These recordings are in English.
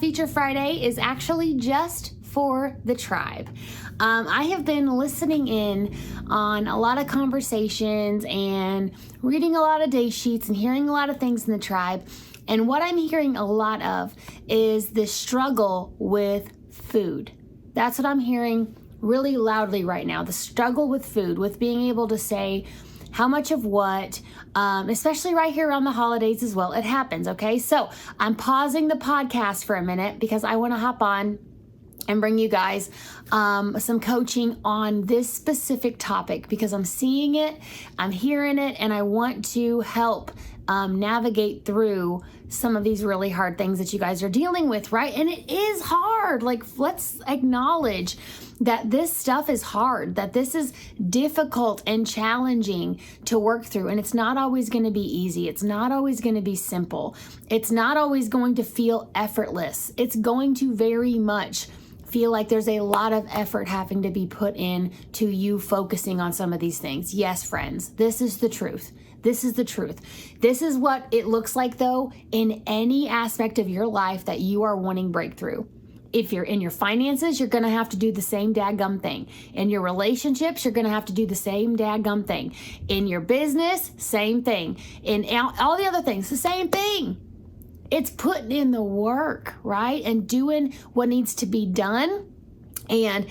Feature Friday is actually just for the tribe. I have been listening in on a lot of conversations and reading a lot of day sheets and hearing a lot of things in the tribe. And what I'm hearing a lot of is the struggle with food. That's what I'm hearing really loudly right now. The struggle with food, with being able to say how much of what, especially right here around the holidays as well. It happens, okay? So I'm pausing the podcast for a minute because I want to hop on and bring you guys some coaching on this specific topic because I'm seeing it, I'm hearing it, and I want to help navigate through some of these really hard things that you guys are dealing with, right? And it is hard. Like, let's acknowledge that this stuff is hard, that this is difficult and challenging to work through. And it's not always going to be easy. It's not always going to be simple. It's not always going to feel effortless. It's going to very much feel like there's a lot of effort having to be put in to you focusing on some of these things. Yes, friends, this is the truth. This is the truth. This is what it looks like, though, in any aspect of your life that you are wanting breakthrough. If you're in your finances, you're going to have to do the same dadgum thing. In your relationships, you're going to have to do the same dadgum thing. In your business, same thing. In all the other things, the same thing. It's putting in the work, right? And doing what needs to be done and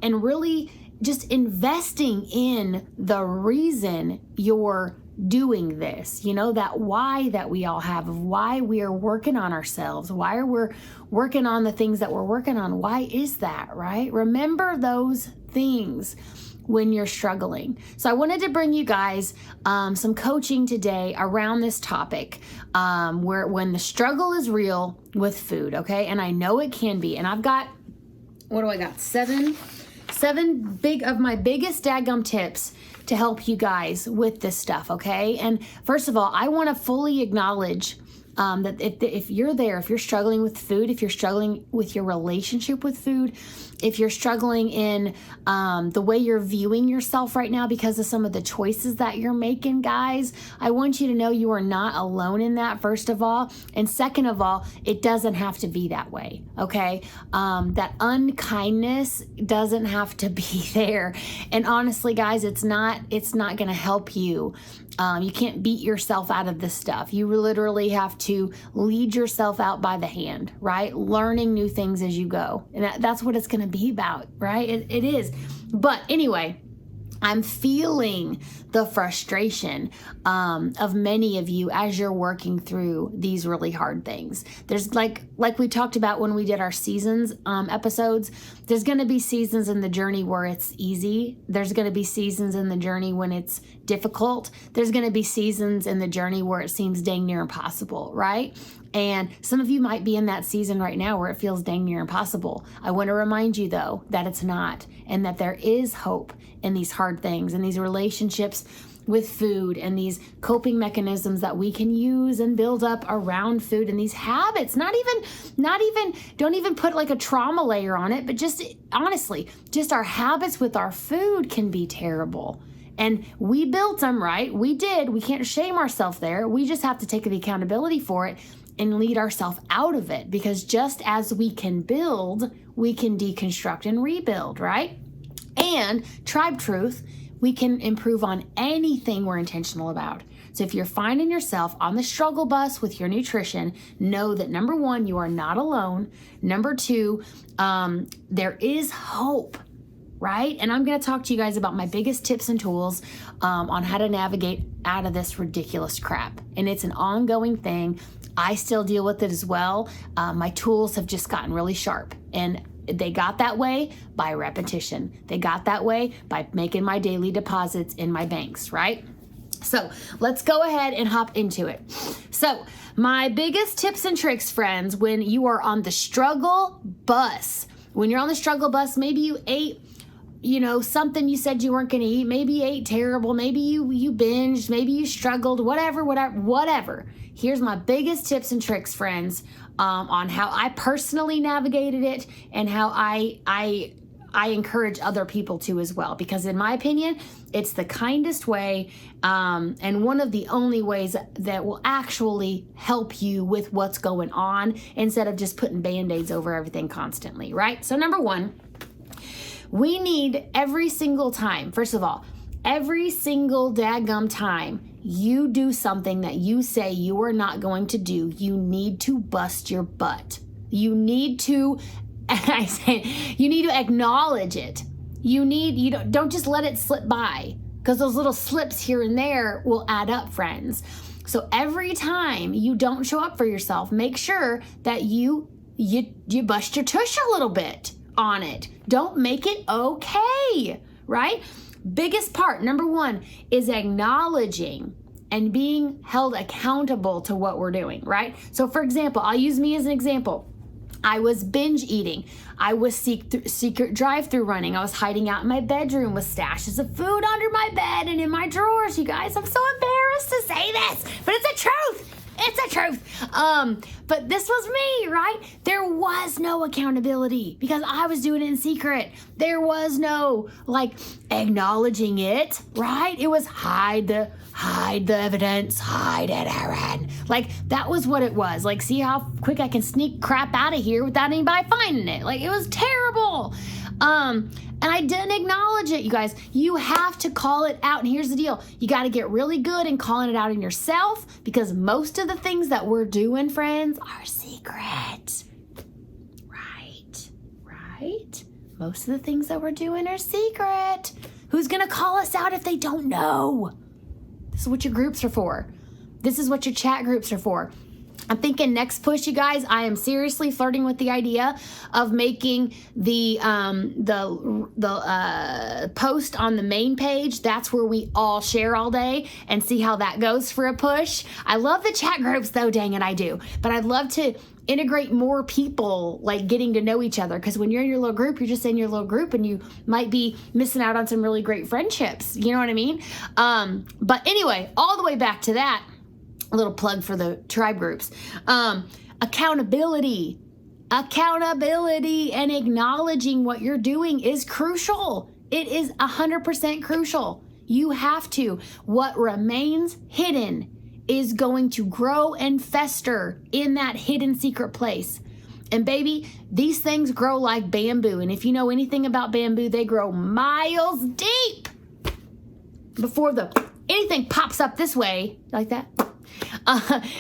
really just investing in the reason you're doing this, that why that we all have, of why we are working on ourselves, why are we working on the things that we're working on, why is that, right? Remember those things when you're struggling. So I wanted to bring you guys some coaching today around this topic, where when the struggle is real with food, okay? And I know it can be, and I've got, seven of my biggest dadgum tips to help you guys with this stuff, okay? And first of all, I want to fully acknowledge that if you're there, if you're struggling with food, if you're struggling with your relationship with food, if you're struggling in the way you're viewing yourself right now because of some of the choices that you're making, guys, I want you to know you are not alone in that, first of all. And second of all, it doesn't have to be that way, okay? That unkindness doesn't have to be there. And honestly, guys, it's not going to help you. You can't beat yourself out of this stuff. You literally have to lead yourself out by the hand, right? Learning new things as you go. And that's what it's going to be about, right? It is. But anyway, I'm feeling the frustration of many of you as you're working through these really hard things. There's like we talked about when we did our seasons episodes, there's going to be seasons in the journey where it's easy. There's going to be seasons in the journey when it's difficult. There's going to be seasons in the journey where it seems dang near impossible, right? And some of you might be in that season right now where it feels dang near impossible. I want to remind you, though, that it's not, and that there is hope in these hard things and these relationships with food and these coping mechanisms that we can use and build up around food and these habits. Not even, don't even put like a trauma layer on it, but just honestly, just our habits with our food can be terrible. And we built them, right? We did. We can't shame ourselves there. We just have to take the accountability for it and lead ourselves out of it, because just as we can build, we can deconstruct and rebuild, right? And tribe truth, we can improve on anything we're intentional about. So if you're finding yourself on the struggle bus with your nutrition, know that number one, you are not alone. Number two, there is hope, right? And I'm going to talk to you guys about my biggest tips and tools on how to navigate out of this ridiculous crap. And it's an ongoing thing. I still deal with it as well. My tools have just gotten really sharp, and they got that way by repetition. They got that way by making my daily deposits in my banks, right? So let's go ahead and hop into it. So my biggest tips and tricks, friends, when you are on the struggle bus, maybe you ate something you said you weren't going to eat. Maybe you ate terrible. Maybe you binged. Maybe you struggled. Whatever. Here's my biggest tips and tricks, friends, on how I personally navigated it and how I I encourage other people to as well, because in my opinion, it's the kindest way and one of the only ways that will actually help you with what's going on instead of just putting Band-Aids over everything constantly, right? So number one, we need every single time, first of all, every single dadgum time you do something that you say you are not going to do, you need to bust your butt. You need to, I say, you need to acknowledge it. You don't just let it slip by, because those little slips here and there will add up, friends. So every time you don't show up for yourself, make sure that you bust your tush a little bit on it. Don't make it okay, right? Biggest part, number one, is acknowledging and being held accountable to what we're doing, right? So for example, I'll use me as an example. I was binge eating. I was secret drive-through running. I was hiding out in my bedroom with stashes of food under my bed and in my drawers. You guys, I'm so embarrassed to say this, but it's the truth. It's the truth. But this was me, right? There was no accountability because I was doing it in secret. There was no acknowledging it, right? It was hide the evidence, hide it, Erin. That was what it was. See how quick I can sneak crap out of here without anybody finding it. It was terrible. And I didn't acknowledge it, you guys. You have to call it out. And here's the deal. You got to get really good in calling it out in yourself, because most of the things that we're doing, friends, are secret. Right? Most of the things that we're doing are secret. Who's going to call us out if they don't know? This is what your groups are for. This is what your chat groups are for. I'm thinking next push, you guys, I am seriously flirting with the idea of making the post on the main page. That's where we all share all day, and see how that goes for a push. I love the chat groups though, dang it, I do. But I'd love to integrate more people, getting to know each other, because when you're in your little group, you're just in your little group and you might be missing out on some really great friendships. You know what I mean? But anyway, all the way back to that. A little plug for the tribe groups. Accountability and acknowledging what you're doing is crucial. It is 100% crucial. You have to. What remains hidden is going to grow and fester in that hidden secret place. And baby, these things grow like bamboo. And if you know anything about bamboo, they grow miles deep before anything pops up this way like that.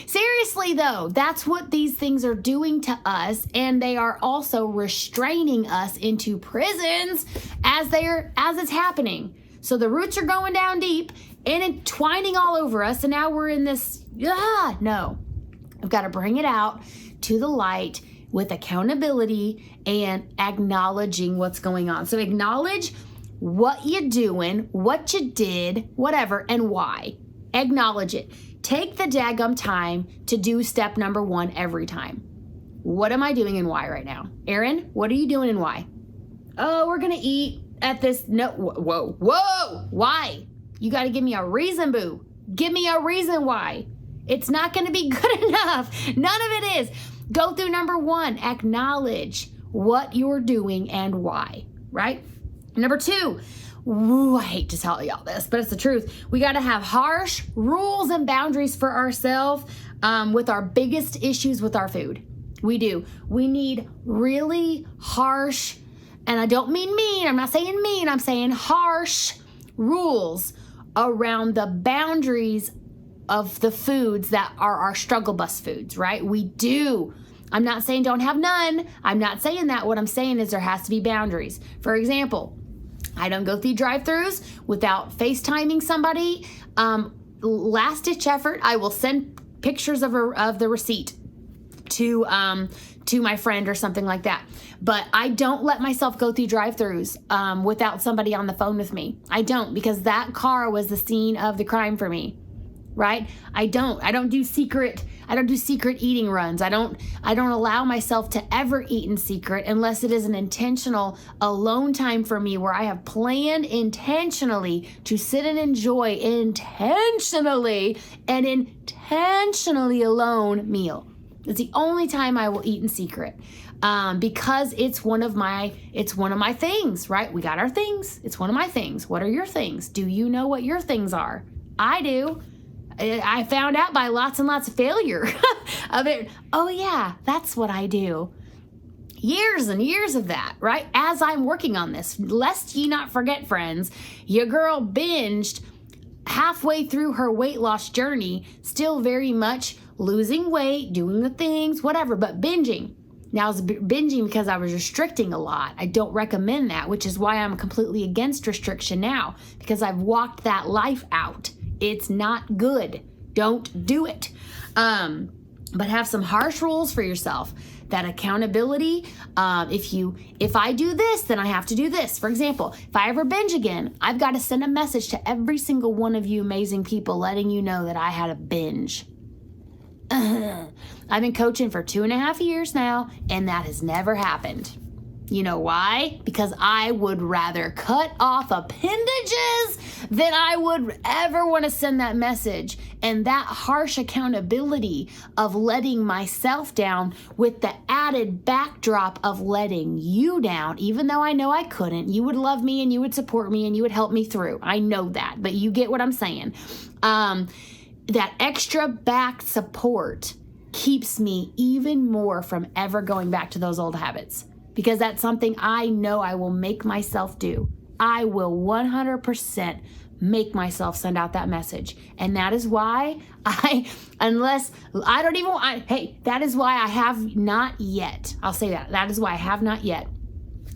Seriously though, that's what these things are doing to us, and they are also restraining us into prisons as it's happening. So the roots are going down deep and entwining all over us, and now we're in this, no. I've got to bring it out to the light with accountability and acknowledging what's going on. So acknowledge what you're doing, what you did, whatever, and why. Acknowledge it. Take the daggum time to do step number one every time. What am I doing and why right now? Erin, what are you doing and why? Oh, we're going to eat at this. No, whoa. Why? You got to give me a reason, boo. Give me a reason why. It's not going to be good enough. None of it is. Go through number one. Acknowledge what you're doing and why, right? Number two. Ooh, I hate to tell y'all this, but it's the truth. We got to have harsh rules and boundaries for ourselves with our biggest issues with our food. We do. We need really harsh, and I don't mean mean. I'm not saying mean. I'm saying harsh rules around the boundaries of the foods that are our struggle bus foods, right? We do. I'm not saying don't have none. I'm not saying that. What I'm saying is there has to be boundaries. For example, I don't go through drive-thrus without FaceTiming somebody. Last-ditch effort, I will send pictures of the receipt to my friend or something like that. But I don't let myself go through drive-thrus without somebody on the phone with me. I don't, because that car was the scene of the crime for me, right? I don't do secret eating runs. I don't allow myself to ever eat in secret unless it is an intentional alone time for me where I have planned intentionally to sit and enjoy intentionally alone meal. It's the only time I will eat in secret. because it's one of my things, right? We got our things. It's one of my things. What are your things? Do you know what your things are? I do. I found out by lots and lots of failure of it. Oh yeah, that's what I do. Years and years of that, right? As I'm working on this, lest ye not forget, friends, your girl binged halfway through her weight loss journey, still very much losing weight, doing the things, whatever, but binging. Now, I was binging because I was restricting a lot. I don't recommend that, which is why I'm completely against restriction now, because I've walked that life out. It's not good. Don't do it. But have some harsh rules for yourself. That accountability, if I do this, then I have to do this. For example, if I ever binge again, I've got to send a message to every single one of you amazing people letting you know that I had a binge. I've been coaching for 2.5 years now, and that has never happened. You know why? Because I would rather cut off appendages than I would ever want to send that message. And that harsh accountability of letting myself down with the added backdrop of letting you down, even though I know I couldn't, you would love me and you would support me and you would help me through. I know that, but you get what I'm saying. That extra back support keeps me even more from ever going back to those old habits. Because that's something I know I will make myself do. I will 100% make myself send out that message. And that is why that is why I have not yet, I'll say that is why I have not yet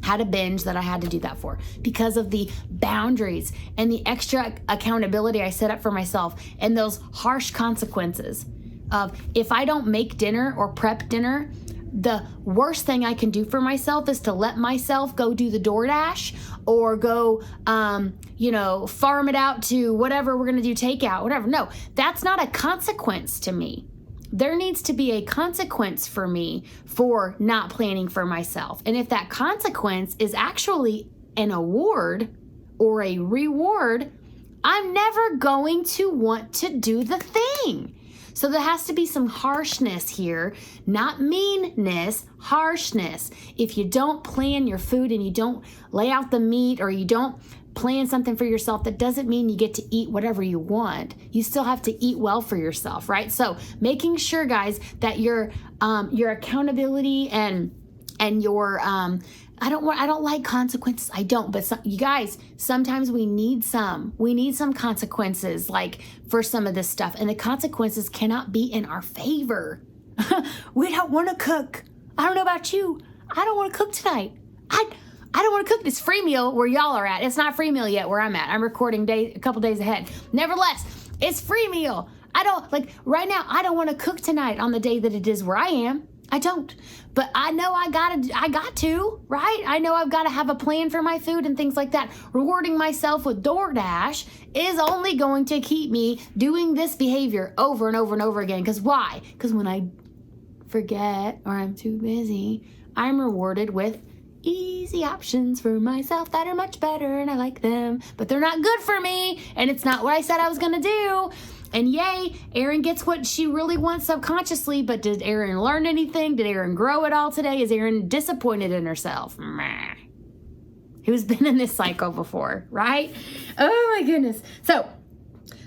had a binge that I had to do that for, because of the boundaries and the extra accountability I set up for myself and those harsh consequences of if I don't make dinner or prep dinner, the worst thing I can do for myself is to let myself go do the DoorDash or go, farm it out to whatever we're going to do, takeout, whatever. No, that's not a consequence to me. There needs to be a consequence for me for not planning for myself. And if that consequence is actually an award or a reward, I'm never going to want to do the thing. So there has to be some harshness here, not meanness, harshness. If you don't plan your food and you don't lay out the meat or you don't plan something for yourself, that doesn't mean you get to eat whatever you want. You still have to eat well for yourself, right? So making sure, guys, that your accountability and your I don't like consequences. I don't, but you guys, sometimes we need some consequences, like for some of this stuff, and the consequences cannot be in our favor. We don't want to cook. I don't know about you. I don't want to cook tonight. I don't want to cook this free meal where y'all are at. It's not free meal yet where I'm at. I'm recording a couple days ahead. Nevertheless, it's free meal. Right now, I don't want to cook tonight on the day that it is where I am. I don't, but I know I got to, right? I know I've got to have a plan for my food and things like that. Rewarding myself with DoorDash is only going to keep me doing this behavior over and over and over again. Because why? Because when I forget or I'm too busy, I'm rewarded with easy options for myself that are much better and I like them, but they're not good for me and it's not what I said I was going to do. And yay, Erin gets what she really wants subconsciously, but did Erin learn anything? Did Erin grow at all today? Is Erin disappointed in herself? Meh. Who's been in this cycle before, right? Oh my goodness. So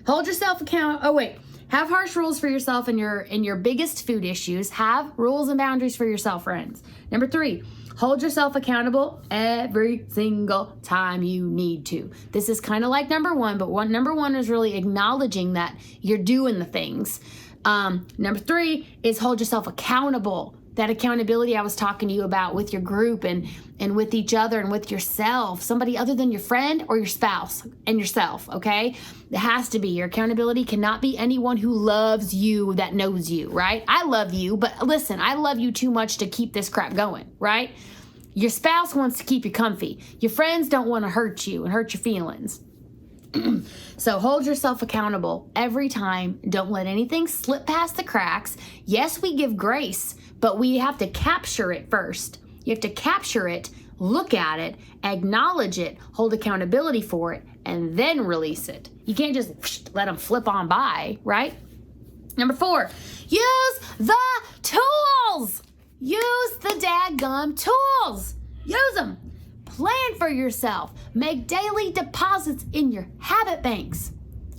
hold yourself accountable. Have harsh rules for yourself in your biggest food issues. Have rules and boundaries for yourself, friends. Number 3, hold yourself accountable every single time you need to. This is kind of like number 1, but number 1 is really acknowledging that you're doing the things. Number 3 is hold yourself accountable. That accountability I was talking to you about with your group and with each other and with yourself, somebody other than your friend or your spouse and yourself, okay? It has to be. Your accountability cannot be anyone who loves you that knows you, right? I love you, but listen, I love you too much to keep this crap going, right? Your spouse wants to keep you comfy. Your friends don't want to hurt you and hurt your feelings. So hold yourself accountable every time. Don't let anything slip past the cracks. Yes, we give grace, but we have to capture it first. You have to capture it, look at it, acknowledge it, hold accountability for it, and then release it. You can't just let them flip on by, right? Number 4, use the tools. Use the dadgum tools. Use them. Plan for yourself. Make daily deposits in your habit banks.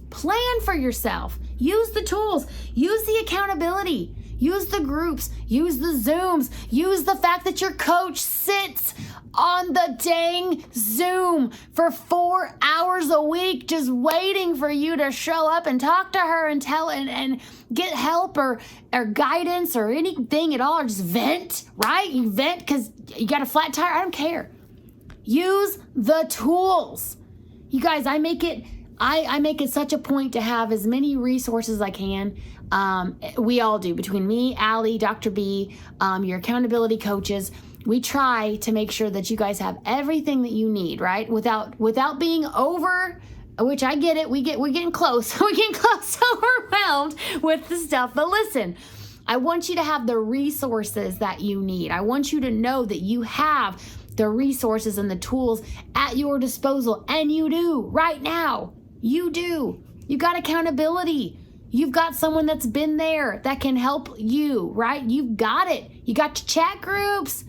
Plan for yourself. Use the tools. Use the accountability. Use the groups. Use the Zooms. Use the fact that your coach sits on the dang Zoom for 4 hours a week just waiting for you to show up and talk to her and tell and get help or guidance or anything at all, or just vent, right? You vent because you got a flat tire. I don't care. Use the tools. You guys, I make it such a point to have as many resources as I can. We all do. Between me, Allie, Dr. B, your accountability coaches, we try to make sure that you guys have everything that you need, right? Without being over, which I get it. We're getting close. We're getting close, overwhelmed with the stuff. But listen, I want you to have the resources that you need. I want you to know that you have the resources and the tools at your disposal. And you do right now. You do. You got accountability. You've got someone that's been there that can help you, right? You've got it. You got your chat groups.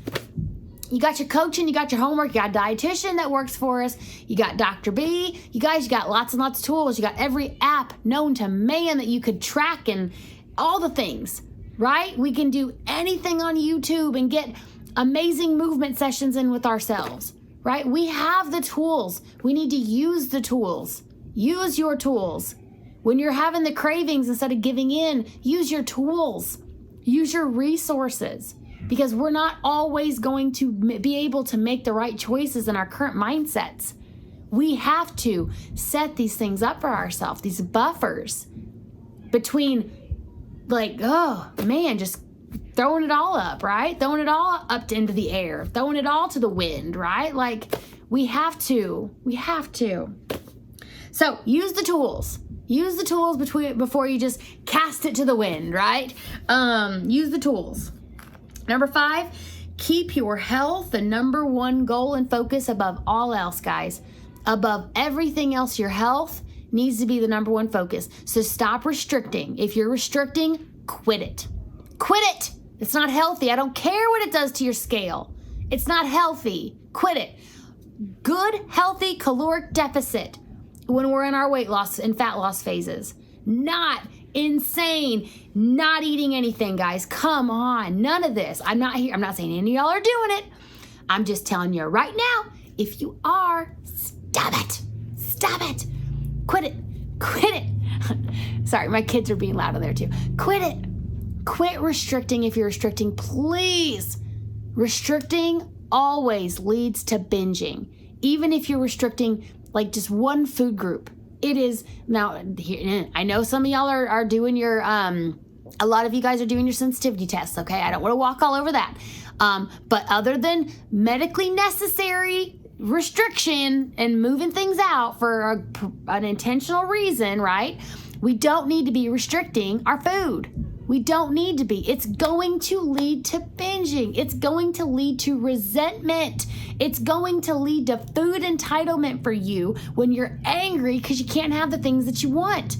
You got your coaching. You got your homework. You got a dietitian that works for us. You got Dr. B. You guys, you got lots and lots of tools. You got every app known to man that you could track and all the things, right? We can do anything on YouTube and get amazing movement sessions in with ourselves, right? We have the tools. We need to use the tools. Use your tools. When you're having the cravings, instead of giving in, use your tools. Use your resources, because we're not always going to be able to make the right choices in our current mindsets. We have to set these things up for ourselves, these buffers between just throwing it all up, right? Throwing it all up into the air, throwing it all to the wind, right? We have to. So use the tools. Use the tools before you just cast it to the wind, right? Use the tools. Number 5, keep your health the number one goal and focus above all else, guys. Above everything else, your health needs to be the number one focus. So stop restricting. If you're restricting, quit it. Quit it. It's not healthy. I don't care what it does to your scale. It's not healthy. Quit it. Good, healthy caloric deficit when we're in our weight loss and fat loss phases. Not insane, not eating anything, guys. Come on, none of this. I'm not saying any of y'all are doing it. I'm just telling you right now, if you are, stop it. Stop it. Quit it. Quit it. Sorry, my kids are being loud in there too. Quit it. Quit restricting if you're restricting, please. Restricting always leads to binging. Even if you're restricting just one food group. It is now here. I know some of y'all are doing your a lot of you guys are doing your sensitivity tests, okay? I don't want to walk all over that. But other than medically necessary restriction and moving things out for an intentional reason, right? We don't need to be restricting our food. We don't need to be. It's going to lead to binging. It's going to lead to resentment. It's going to lead to food entitlement for you when you're angry because you can't have the things that you want.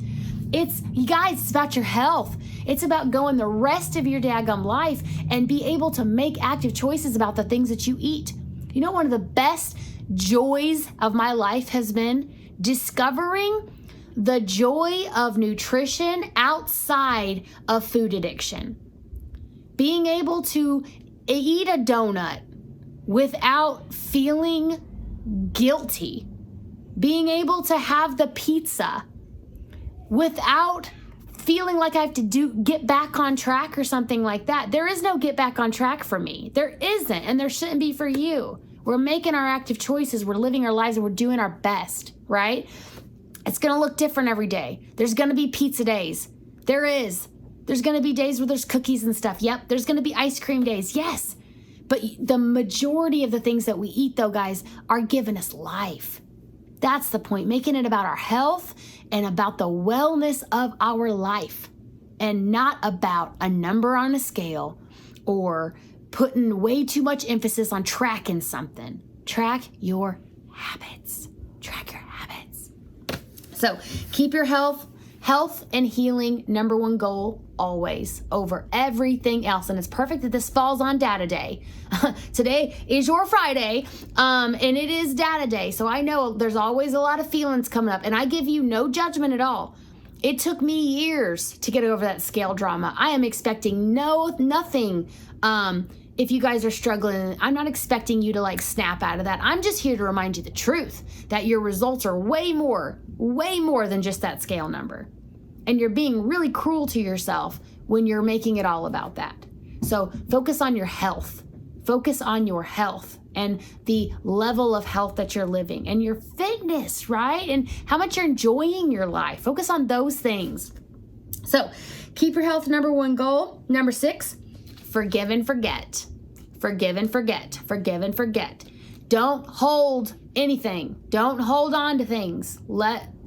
You guys, it's about your health. It's about going the rest of your daggum life and be able to make active choices about the things that you eat. You know, one of the best joys of my life has been discovering the joy of nutrition outside of food addiction. Being able to eat a donut without feeling guilty. Being able to have the pizza without feeling like I have to get back on track or something like that. There is no get back on track for me. There isn't, and there shouldn't be for you. We're making our active choices. We're living our lives, and we're doing our best, right? It's going to look different every day. There's going to be pizza days. There is. There's going to be days where there's cookies and stuff. Yep. There's going to be ice cream days. Yes. But the majority of the things that we eat, though, guys, are giving us life. That's the point. Making it about our health and about the wellness of our life, and not about a number on a scale or putting way too much emphasis on tracking something. Track your habits. Track your habits. So keep your health and healing number one goal. always over everything else. And it's perfect that this falls on data day. Today is your Friday, and it is data day. So I know there's always a lot of feelings coming up, and I give you no judgment at all. It took me years to get over that scale drama. I am expecting nothing. If you guys are struggling, I'm not expecting you to like snap out of that. I'm just here to remind you the truth, that your results are way more than just that scale number. And you're being really cruel to yourself when you're making it all about that. So focus on your health. Focus on your health and the level of health that you're living and your fitness, right? And how much you're enjoying your life. Focus on those things. So keep your health, number 1 goal. Number 6, forgive and forget. Forgive and forget. Forgive and forget. Don't hold anything. Don't hold on to things.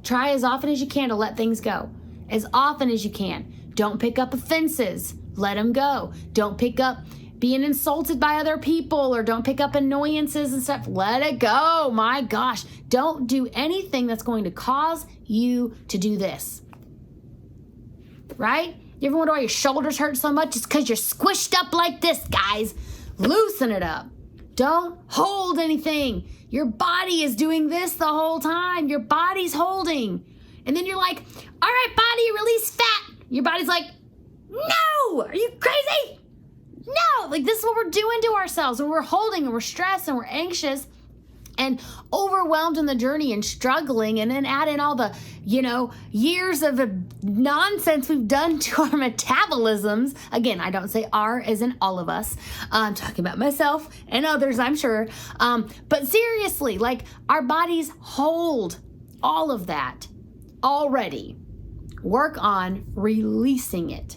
Try as often as you can to let things go. As often as you can. Don't pick up offenses. Let them go. Don't pick up being insulted by other people, or don't pick up annoyances and stuff. Let it go. My gosh. Don't do anything that's going to cause you to do this. Right? You ever wonder why your shoulders hurt so much? It's because you're squished up like this, guys. Loosen it up. Don't hold anything. Your body is doing this the whole time. Your body's holding. And then you're like, all right, body, release fat. Your body's like, no, are you crazy? No, like this is what we're doing to ourselves when we're holding and we're stressed and we're anxious and overwhelmed in the journey and struggling, and then add in all the, years of nonsense we've done to our metabolisms. Again, I don't say our as in all of us. I'm talking about myself and others, I'm sure. But seriously, like our bodies hold all of that already. Work on releasing it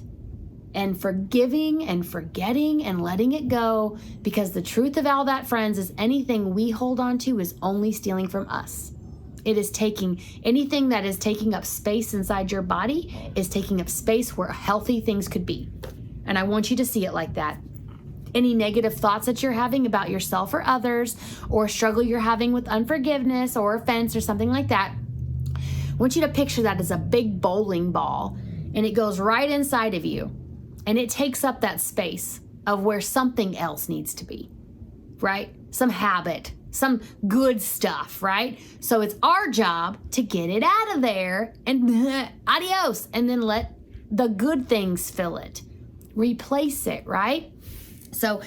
and forgiving and forgetting and letting it go, because the truth of all that, friends, is anything we hold on to is only stealing from us. It is taking anything that is taking up space inside your body is taking up space where healthy things could be. And I want you to see it like that. Any negative thoughts that you're having about yourself or others, or struggle you're having with unforgiveness or offense or something like that, I want you to picture that as a big bowling ball, and it goes right inside of you. And it takes up that space of where something else needs to be, right? Some habit, some good stuff, right? So it's our job to get it out of there and adios, and then let the good things fill it. Replace it, right? So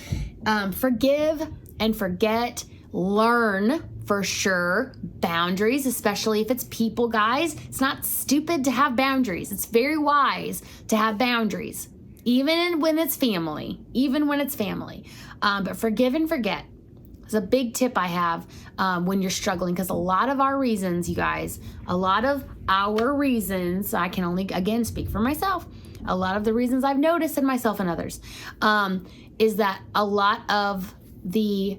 forgive and forget, learn for sure boundaries, especially if it's people, guys. It's not stupid to have boundaries. It's very wise to have boundaries. Even when it's family, but forgive and forget. It's a big tip I have when you're struggling, because a lot of our reasons, you guys, I can only, again, speak for myself. A lot of the reasons I've noticed in myself and others is that a lot of the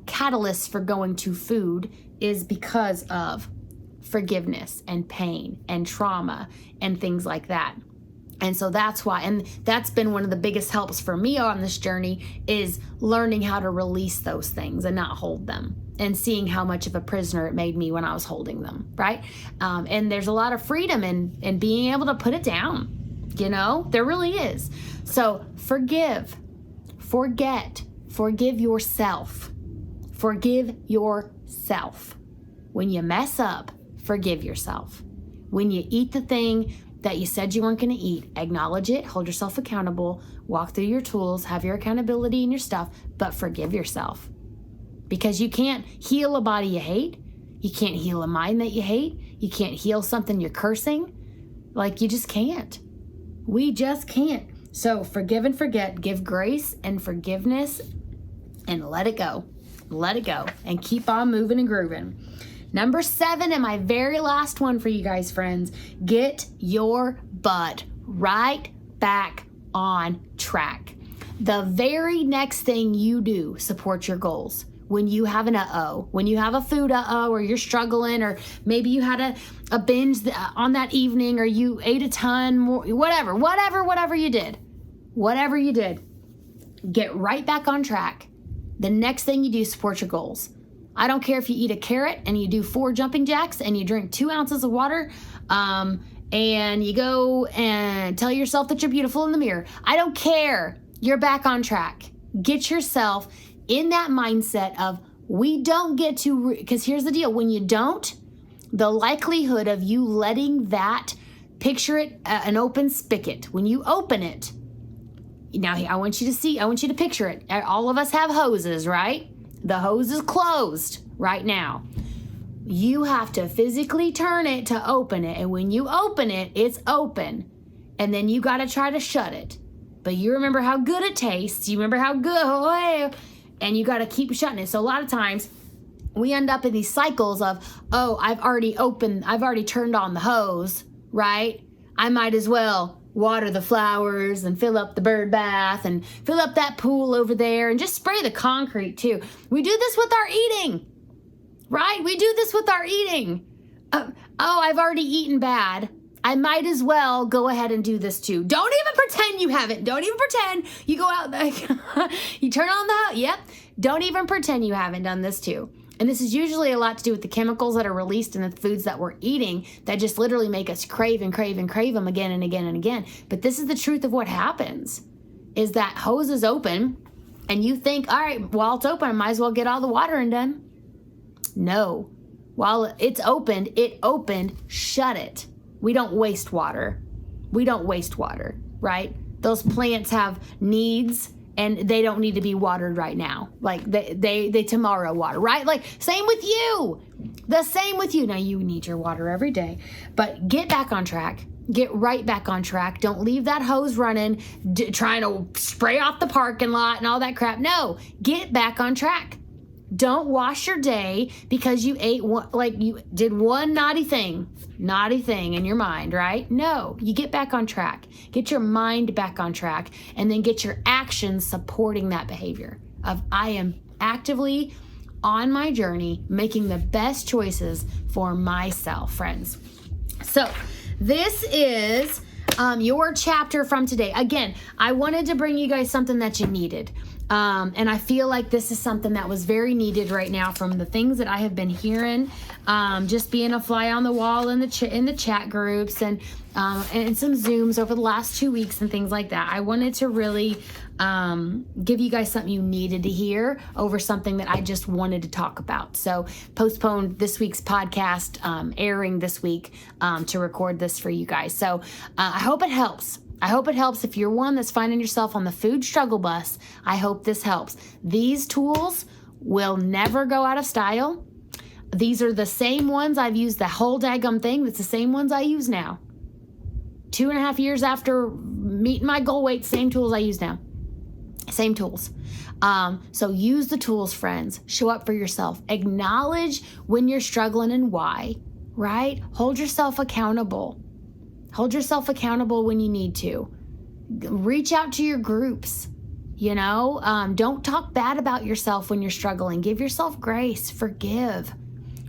catalysts for going to food is because of forgiveness and pain and trauma and things like that. And so that's why, and that's been one of the biggest helps for me on this journey, is learning how to release those things and not hold them, and seeing how much of a prisoner it made me when I was holding them, right? And there's a lot of freedom in being able to put it down, there really is. So forgive, forget, forgive yourself. Forgive yourself. When you mess up, forgive yourself. When you eat the thing that you said you weren't going to eat, acknowledge it, hold yourself accountable, walk through your tools, have your accountability and your stuff, but forgive yourself. Because you can't heal a body you hate. You can't heal a mind that you hate. You can't heal something you're cursing. Like, you just can't. We just can't. So forgive and forget, give grace and forgiveness, and let it go. Let it go and keep on moving and grooving. Number 7, and my very last one for you guys, friends, get your butt right back on track. The very next thing you do supports your goals. When you have an when you have a food or you're struggling, or maybe you had a binge on that evening, or you ate a ton more, whatever you did, get right back on track. The next thing you do supports your goals. I don't care if you eat a carrot and you do 4 jumping jacks and you drink 2 ounces of water, and you go and tell yourself that you're beautiful in the mirror. I don't care. You're back on track. Get yourself in that mindset of we don't get to, because here's the deal. When you don't, the likelihood of you letting that, picture it an open spigot. When you open it, now I want you to picture it. All of us have hoses, right? The hose is closed right now. You have to physically turn it to open it. And when you open it, it's open. And then you got to try to shut it. But you remember how good it tastes. You remember how good, and you got to keep shutting it. So a lot of times we end up in these cycles of, oh, I've already turned on the hose, right? I might as well water the flowers and fill up the bird bath and fill up that pool over there and just spray the concrete too. We do this with our eating, right? We do this with our eating. I've already eaten bad. I might as well go ahead and do this too. Don't even pretend you haven't. Don't even pretend. You go out, you turn on the house. Yep. Don't even pretend you haven't done this too. And this is usually a lot to do with the chemicals that are released in the foods that we're eating that just literally make us crave and crave and crave them again and again and again. But this is the truth of what happens, is that hose is open and you think, all right, while it's open, I might as well get all the watering done. No. While it's opened, shut it. We don't waste water. We don't waste water, right? Those plants have needs and they don't need to be watered right now. Like they tomorrow water, right? Like same with you. The same with you. Now you need your water every day, but get back on track. Get right back on track. Don't leave that hose running, trying to spray off the parking lot and all that crap. No, get back on track. Don't wash your day because you ate one, like you did one naughty thing in your mind, right? No, you get back on track. Get your mind back on track and then get your actions supporting that behavior of I am actively on my journey making the best choices for myself, friends. So this is your chapter from today. Again, I wanted to bring you guys something that you needed. And I feel like this is something that was very needed right now from the things that I have been hearing, just being a fly on the wall in the chat groups and some Zooms over the last 2 weeks and things like that. I wanted to really give you guys something you needed to hear over something that I just wanted to talk about. So postponed this week's podcast, airing this week to record this for you guys. So I hope it helps. I hope it helps. If you're one that's finding yourself on the food struggle bus, I hope this helps. These tools will never go out of style. These are the same ones I've used the whole daggum thing. That's the same ones I use now. 2.5 years after meeting my goal weight, same tools I use now. Same tools. So use the tools, friends. Show up for yourself. Acknowledge when you're struggling and why, right? Hold yourself accountable. Hold yourself accountable when you need to. Reach out to your groups, don't talk bad about yourself when you're struggling. Give yourself grace, forgive.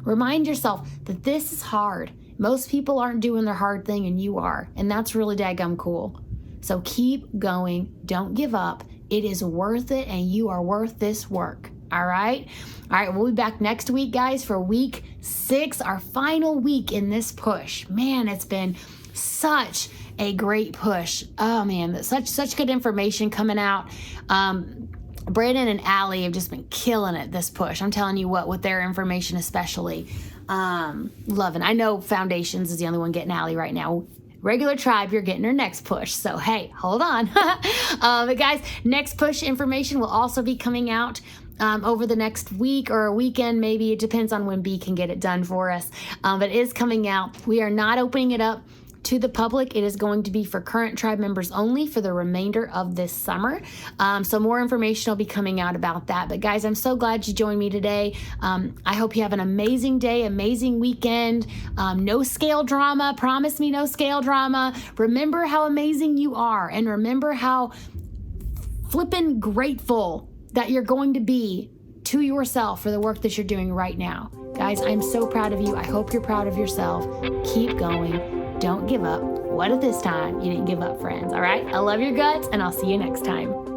Remind yourself that this is hard. Most people aren't doing their hard thing and you are, and that's really daggum cool. So keep going, don't give up. It is worth it and you are worth this work. All right, we'll be back next week, guys, for week 6, our final week in this push. Man, it's been such a great push. Oh man, such good information coming out. Brandon and Allie have just been killing it this push. I'm telling you what, with their information especially. Loving. I know Foundations is the only one getting Allie right now. Regular Tribe, you're getting her next push. So hey, hold on. But guys, next push information will also be coming out over the next week or a weekend, maybe. It depends on when B can get it done for us. But it is coming out. We are not opening it up to the public. It is going to be for current tribe members only for the remainder of this summer. So more information will be coming out about that. But guys, I'm so glad you joined me today. I hope you have an amazing day, amazing weekend. No scale drama. Promise me no scale drama. Remember how amazing you are, and remember how flippin' grateful that you're going to be to yourself for the work that you're doing right now. Guys, I'm so proud of you. I hope you're proud of yourself. Keep going. Don't give up. What if this time you didn't give up, friends? All right? I love your guts, and I'll see you next time.